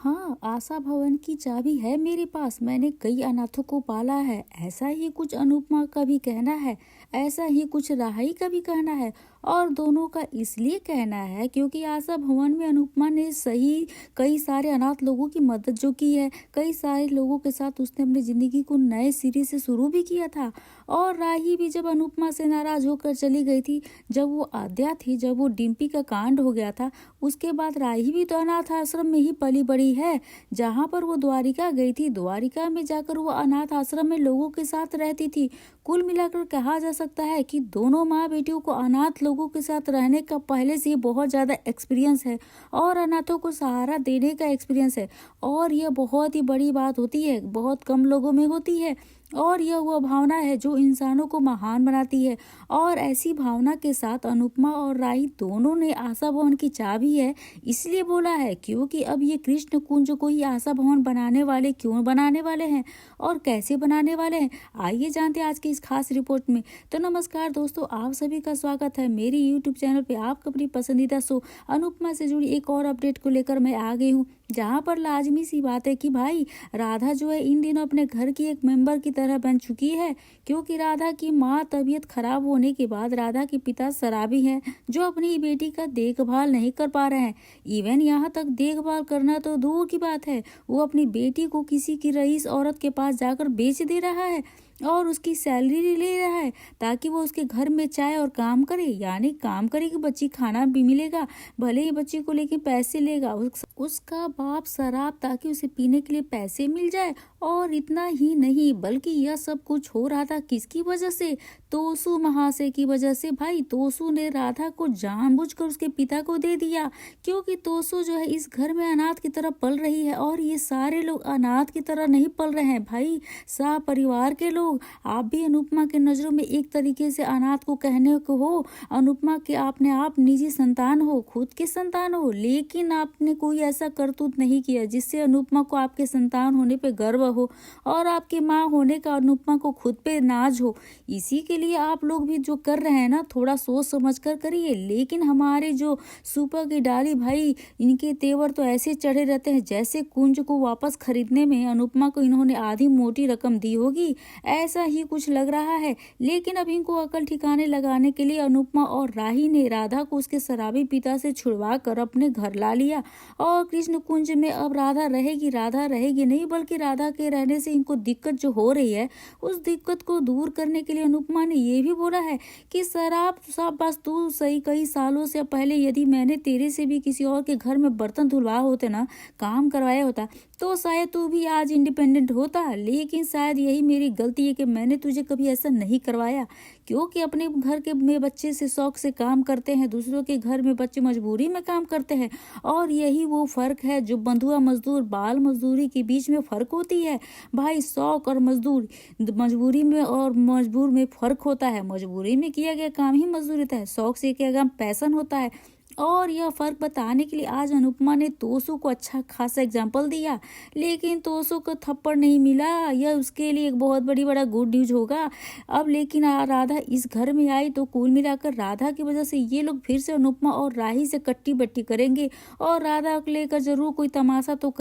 हाँ, आशा भवन की चाबी है मेरे पास। मैंने कई अनाथों को पाला है। ऐसा ही कुछ अनुपमा का भी कहना है। ऐसा ही कुछ राही का भी कहना है। और दोनों का इसलिए कहना है क्योंकि आशा भवन में अनुपमा ने सही कई सारे अनाथ लोगों की मदद जो की है। कई सारे लोगों के साथ उसने अपनी जिंदगी को नए सिरे से शुरू भी किया था। और राही भी जब अनुपमा से नाराज होकर चली गई थी, जब वो आद्या थी, जब वो डिम्पी का कांड हो गया था, उसके बाद राही भी तो अनाथ आश्रम में ही पली बड़ी है। जहाँ पर वो द्वारिका गई थी, द्वारिका में जाकर वो अनाथ आश्रम में लोगों के साथ रहती थी। कुल मिलाकर कहा जा सकता है कि दोनों माँ बेटियों को अनाथ लोगों के साथ रहने का पहले से ही बहुत ज़्यादा एक्सपीरियंस है और अनाथों को सहारा देने का एक्सपीरियंस है। और यह बहुत ही बड़ी बात होती है, बहुत कम लोगों में होती है। और यह वह भावना है जो इंसानों को महान बनाती है। और ऐसी भावना के साथ अनुपमा और राही दोनों ने आशा भवन की चाबी है इसलिए बोला है क्योंकि अब ये कृष्ण कुंज को ही आशा भवन बनाने वाले क्यों बनाने वाले हैं और कैसे बनाने वाले हैं, आइए जानते हैं आज की इस खास रिपोर्ट में। तो नमस्कार दोस्तों, आप सभी का स्वागत है मेरे यूट्यूब चैनल पे। आपका अपनी पसंदीदा शो अनुपमा से जुड़ी एक और अपडेट को लेकर मैं आ गई हूँ, जहाँ पर लाजमी सी बात है कि भाई राधा जो है इन दिनों अपने घर की एक मेंबर की तरह बन चुकी है। क्योंकि राधा की माँ तबीयत खराब होने के बाद राधा के पिता शराबी हैं जो अपनी बेटी का देखभाल नहीं कर पा रहे हैं। इवन यहाँ तक देखभाल करना तो दूर की बात है, वो अपनी बेटी को किसी की रईस औरत के पास जाकर बेच दे रहा है और उसकी सैलरी ले रहा है ताकि वो उसके घर में चाय और काम करे। यानी काम करेगी बच्ची, खाना भी मिलेगा, भले ही बच्ची को लेके पैसे लेगा उसका बाप शराब ताकि उसे पीने के लिए पैसे मिल जाए। और इतना ही नहीं बल्कि यह सब कुछ हो रहा था किसकी वजह से, तोसू महाशय की वजह से। भाई तोसू ने राधा को जानबूझकर उसके पिता को दे दिया क्योंकि तोसू जो है इस घर में अनाथ की तरह पल रही है। और ये सारे लोग अनाथ की तरह नहीं पल रहे हैं भाई, सा परिवार के लोग। आप भी अनुपमा के नजरों में एक तरीके से अनाथ को कहने को हो। अनुपमा के आपने आप निजी संतान हो, खुद के संतान हो, लेकिन आपने कोई ऐसा करतूत नहीं किया जिससे अनुपमा को आपके संतान होने पे गर्व हो और आपकी माँ होने का अनुपमा को खुद पे नाज हो। इसी के लिए आप लोग भी जो कर रहे हैं ना, थोड़ा सोच समझ कर करिए। लेकिन हमारे जो सुपर की डाली भाई, इनके तेवर तो ऐसे चढ़े रहते हैं जैसे कुंज को वापस खरीदने में अनुपमा को इन्होंने आधी मोटी रकम दी होगी, ऐसा ही कुछ लग रहा है। लेकिन अब इनको अकल ठिकाने लगाने के लिए अनुपमा और राही ने राधा को उसके शराबी पिता से छुड़वा कर अपने घर ला लिया। और कृष्ण कुंज में अब राधा रहेगी नहीं, बल्कि राधा के रहने से इनको दिक्कत जो हो रही है उस दिक्कत को दूर करने के लिए अनुपमा ने ये भी बोला है कि शराब सब बस तू सही, कई सालों से पहले यदि मैंने तेरे से भी किसी और के घर में बर्तन धुलवाए होते ना, काम करवाया होता, तो शायद तू भी आज इंडिपेंडेंट होता। लेकिन शायद यही मेरी गलती है कि मैंने तुझे कभी ऐसा नहीं करवाया। क्योंकि अपने घर के में बच्चे से शौक से काम करते हैं, दूसरों के घर में बच्चे मजबूरी में काम करते हैं। और यही वो फर्क है जो बंधुआ मजदूर बाल मजदूरी के बीच में फर्क होती है भाई। शौक और मजबूरी में और मजबूर में फर्क होता है। मजबूरी में किया गया काम ही मजदूरी होता है, शौक से किया गया पैशन होता है। और यह फर्क बताने के लिए आज अनुपमा ने तोसू को अच्छा खासा एग्जाम्पल दिया, लेकिन तोसू को थप्पड़ नहीं मिला। यह उसके लिए एक बहुत बड़ा गुड न्यूज होगा अब। लेकिन राधा इस घर में आई तो कुल मिलाकर राधा की वजह से ये लोग फिर से अनुपमा और राही से कट्टी बट्टी करेंगे और राधा को लेकर जरूर कोई तमाशा तो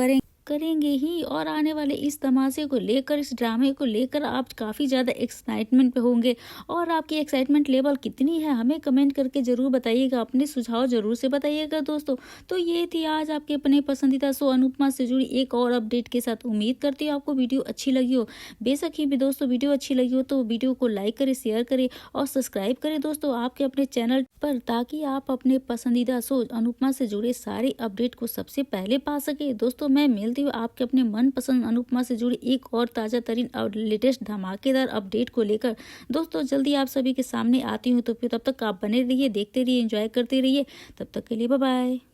करेंगे ही। और आने वाले इस तमाशे को लेकर, इस ड्रामे को लेकर आप काफ़ी ज़्यादा एक्साइटमेंट पे होंगे। और आपकी एक्साइटमेंट लेवल कितनी है हमें कमेंट करके ज़रूर बताइएगा, अपने सुझाव ज़रूर से बताइएगा दोस्तों। तो ये थी आज आपके अपने पसंदीदा शो अनुपमा से जुड़ी एक और अपडेट के साथ। उम्मीद करती हूँ आपको वीडियो अच्छी लगी हो। बेशक ही भी दोस्तों वीडियो अच्छी लगी हो तो वीडियो को लाइक करें, शेयर करें और सब्सक्राइब करें दोस्तों आपके अपने चैनल पर, ताकि आप अपने पसंदीदा शो अनुपमा से जुड़े सारे अपडेट को सबसे पहले पा सके। दोस्तों मैं मिलती हूँ आपके अपने मनपसंद अनुपमा से जुड़ी एक और ताज़ा तरीन और लेटेस्ट धमाकेदार अपडेट को लेकर। दोस्तों जल्दी आप सभी के सामने आती हूँ, तो फिर तब तक आप बने रहिए, देखते रहिए, एंजॉय करते रहिए। तब तक के लिए बाय बाय।